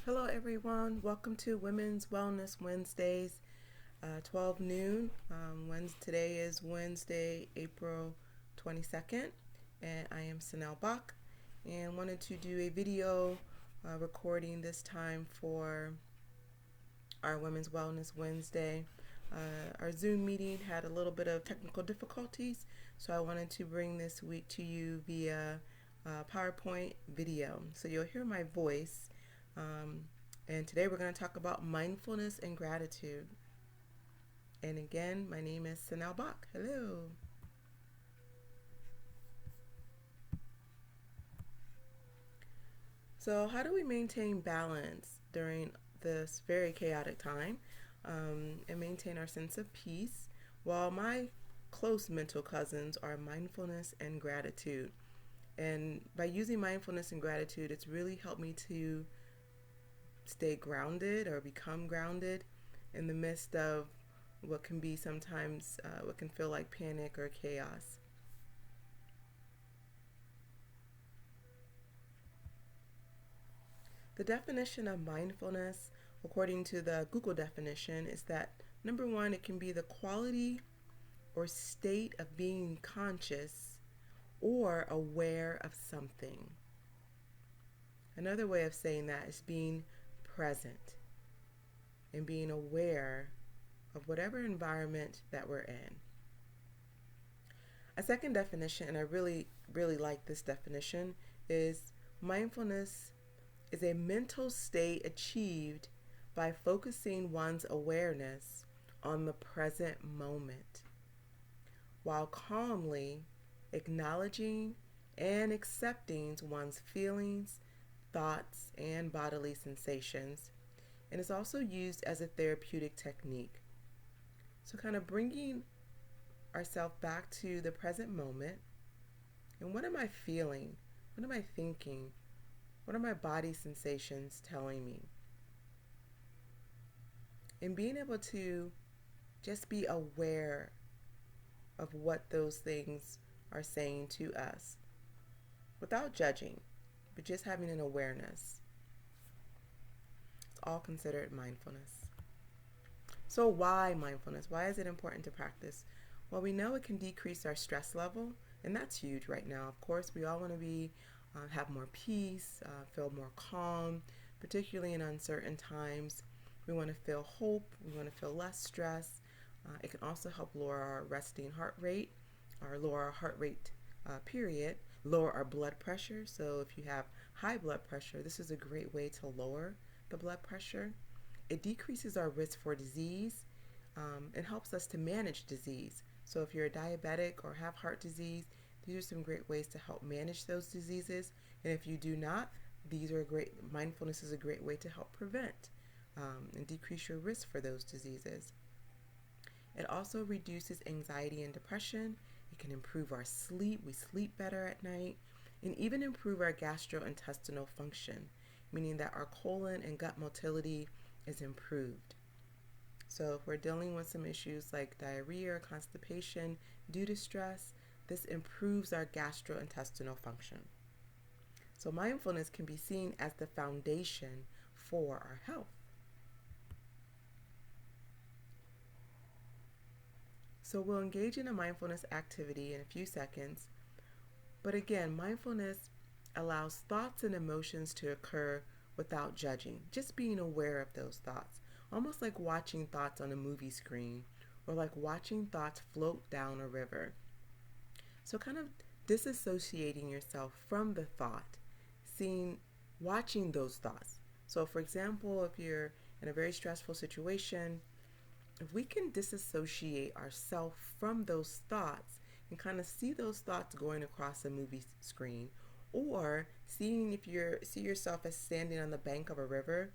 Hello, everyone. Welcome to Women's Wellness Wednesdays, 12 noon. Today is Wednesday, April 22nd, and I am Sanel Bach, and wanted to do a video recording this time for our Women's Wellness Wednesday. Our Zoom meeting had a little bit of technical difficulties, so I wanted to bring this week to you via PowerPoint video. So you'll hear my voice. And today we're going to talk about mindfulness and gratitude. And again, my name is Sanel Bach. Hello. So how do we maintain balance during this very chaotic time and maintain our sense of peace? Well, my close mental cousins are mindfulness and gratitude. And by using mindfulness and gratitude, it's really helped me to stay grounded or become grounded in the midst of what can be sometimes what can feel like panic or chaos. The definition of mindfulness, according to the Google definition, is that number one, it can be the quality or state of being conscious or aware of something. Another way of saying that is being present and being aware of whatever environment that we're in. A second definition, and I really like this definition, is mindfulness is a mental state achieved by focusing one's awareness on the present moment while calmly acknowledging and accepting one's feelings, thoughts, and bodily sensations, and is also used as a therapeutic technique. So kind of bringing ourselves back to the present moment, and what am I feeling? What am I thinking? What are my body sensations telling me? And being able to just be aware of what those things are saying to us without judging, but just having an awareness. It's all considered mindfulness. So why mindfulness? Why is it important to practice? Well, we know it can decrease our stress level, and that's huge right now. Of course, we all want to have more peace, feel more calm, particularly in uncertain times. We want to feel hope. We want to feel less stress. It can also help lower our resting heart rate, or lower our heart rate, period, lower our blood pressure. So if you have high blood pressure, this is a great way to lower the blood pressure. It decreases our risk for disease. It helps us to manage disease. So if you're a diabetic or have heart disease, these are some great ways to help manage those diseases. And if you do not, mindfulness is a great way to help prevent and decrease your risk for those diseases. It also reduces anxiety and depression. It can improve our sleep. We sleep better at night, and even improve our gastrointestinal function, meaning that our colon and gut motility is improved. So if we're dealing with some issues like diarrhea or constipation due to stress, this improves our gastrointestinal function. So mindfulness can be seen as the foundation for our health. So we'll engage in a mindfulness activity in a few seconds. But again, mindfulness allows thoughts and emotions to occur without judging, just being aware of those thoughts, almost like watching thoughts on a movie screen or like watching thoughts float down a river. So kind of disassociating yourself from the thought, watching those thoughts. So for example, if you're in a very stressful situation, if we can disassociate ourselves from those thoughts and kind of see those thoughts going across a movie screen, or see yourself as standing on the bank of a river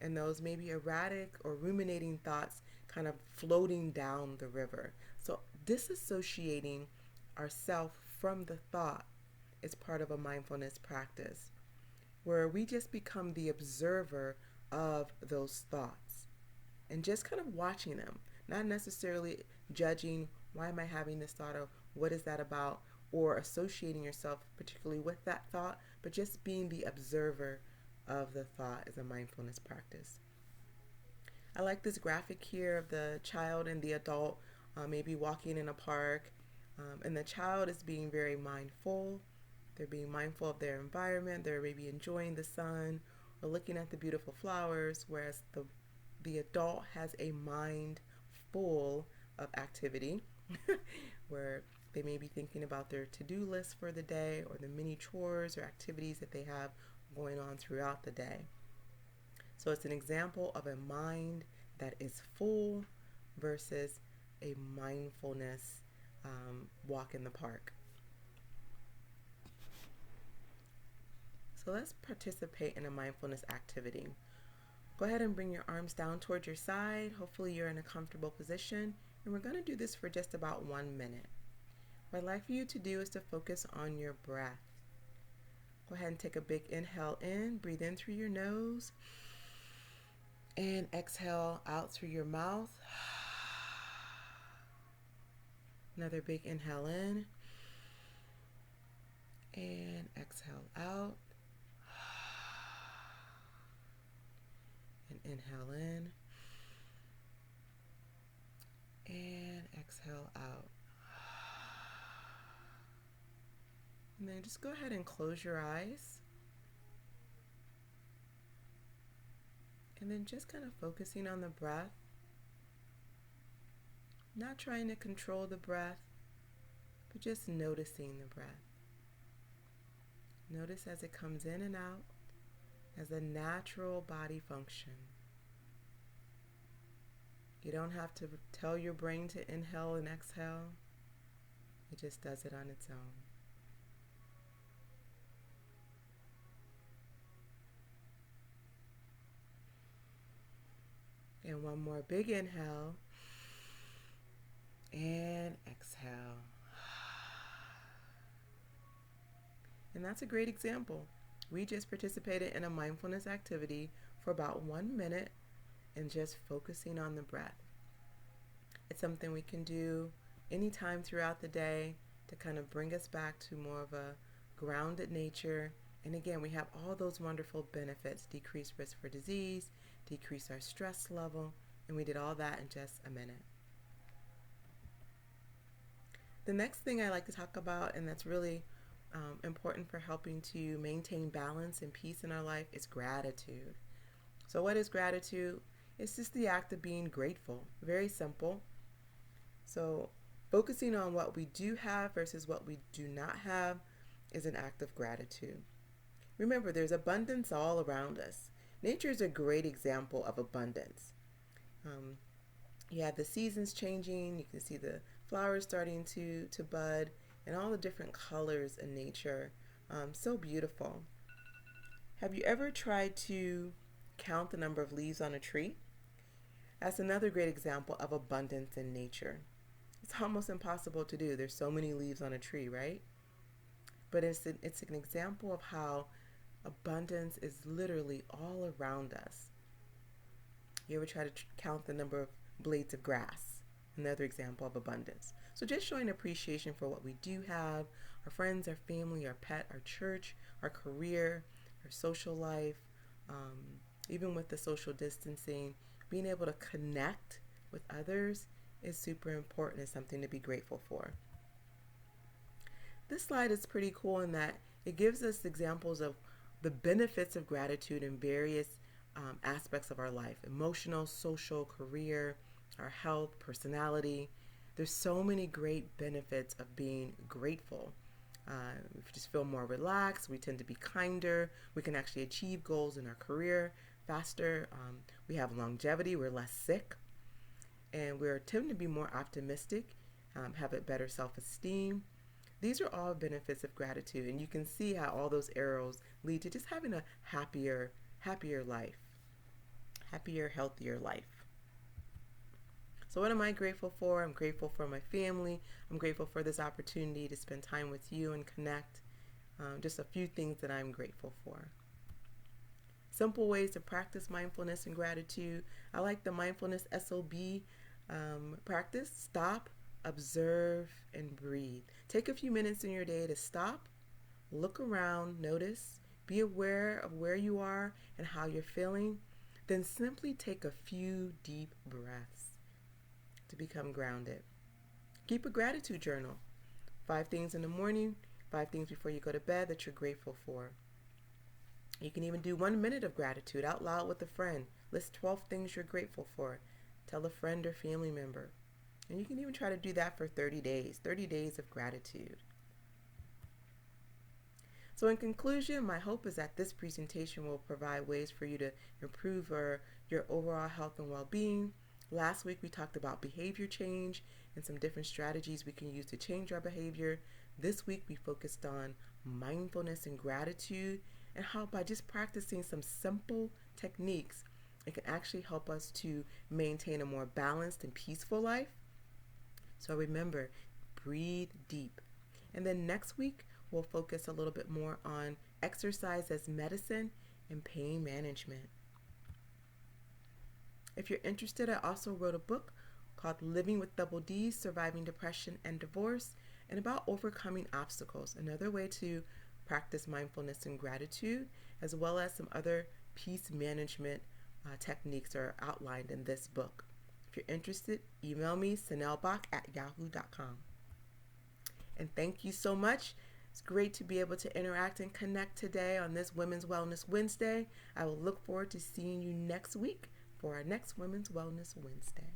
and those maybe erratic or ruminating thoughts kind of floating down the river. So disassociating ourselves from the thought is part of a mindfulness practice where we just become the observer of those thoughts and just kind of watching them, not necessarily judging, why am I having this thought, or what is that about, or associating yourself particularly with that thought, but just being the observer of the thought is a mindfulness practice. I like this graphic here of the child and the adult maybe walking in a park, and the child is being very mindful. They're being mindful of their environment. They're maybe enjoying the sun or looking at the beautiful flowers, whereas the adult has a mind full of activity where they may be thinking about their to-do list for the day or the many chores or activities that they have going on throughout the day. So it's an example of a mind that is full versus a mindfulness walk in the park. So let's participate in a mindfulness activity. Go ahead and bring your arms down towards your side. Hopefully you're in a comfortable position. And we're going to do this for just about 1 minute. What I'd like for you to do is to focus on your breath. Go ahead and take a big inhale in. Breathe in through your nose. And exhale out through your mouth. Another big inhale in. And exhale out. And inhale in. And exhale out. And then just go ahead and close your eyes. And then just kind of focusing on the breath. Not trying to control the breath, but just noticing the breath. Notice as it comes in and out as a natural body function. You don't have to tell your brain to inhale and exhale. It just does it on its own. And one more big inhale. And exhale. And that's a great example. We just participated in a mindfulness activity for about 1 minute and just focusing on the breath. It's something we can do anytime throughout the day to kind of bring us back to more of a grounded nature. And again, we have all those wonderful benefits: decreased risk for disease, decrease our stress level, and we did all that in just a minute. The next thing I like to talk about, and that's really important for helping to maintain balance and peace in our life, is gratitude. So what is gratitude? It's just the act of being grateful. Very simple. So focusing on what we do have versus what we do not have is an act of gratitude. Remember, there's abundance all around us. Nature is a great example of abundance. You have the seasons changing. You can see the flowers starting to bud and all the different colors in nature. So beautiful. Have you ever tried to count the number of leaves on a tree? That's another great example of abundance in nature. It's almost impossible to do. There's so many leaves on a tree, right? But it's an example of how abundance is literally all around us. You ever try to count the number of blades of grass? Another example of abundance. So just showing appreciation for what we do have, our friends, our family, our pet, our church, our career, our social life, even with the social distancing, being able to connect with others is super important. It's something to be grateful for. This slide is pretty cool in that it gives us examples of the benefits of gratitude in various aspects of our life: emotional, social, career, our health, personality. There's so many great benefits of being grateful. We just feel more relaxed. We tend to be kinder. We can actually achieve goals in our career faster. We have longevity. We're less sick. And we tend to be more optimistic, have a better self-esteem. These are all benefits of gratitude. And you can see how all those arrows lead to just having a happier life. Happier, healthier life. So what am I grateful for? I'm grateful for my family. I'm grateful for this opportunity to spend time with you and connect. Just a few things that I'm grateful for. Simple ways to practice mindfulness and gratitude. I like the mindfulness SOB practice. Stop, observe, and breathe. Take a few minutes in your day to stop, look around, notice, be aware of where you are and how you're feeling, then simply take a few deep breaths to become grounded. Keep a gratitude journal. 5 things in the morning, 5 things before you go to bed that you're grateful for. You can even do 1 minute of gratitude out loud with a friend. List 12 things you're grateful for. Tell a friend or family member. And you can even try to do that for 30 days. 30 days of gratitude. So in conclusion, my hope is that this presentation will provide ways for you to improve your overall health and well-being. Last week we talked about behavior change and some different strategies we can use to change our behavior. This week we focused on mindfulness and gratitude and how by just practicing some simple techniques, it can actually help us to maintain a more balanced and peaceful life. So remember, breathe deep. And then next week, we'll focus a little bit more on exercise as medicine and pain management. If you're interested, I also wrote a book called Living with Double D's, Surviving Depression and Divorce, and about overcoming obstacles, another way to practice mindfulness and gratitude, as well as some other peace management techniques are outlined in this book. If you're interested, email me, sanelbach@yahoo.com. And thank you so much. It's great to be able to interact and connect today on this Women's Wellness Wednesday. I will look forward to seeing you next week for our next Women's Wellness Wednesday.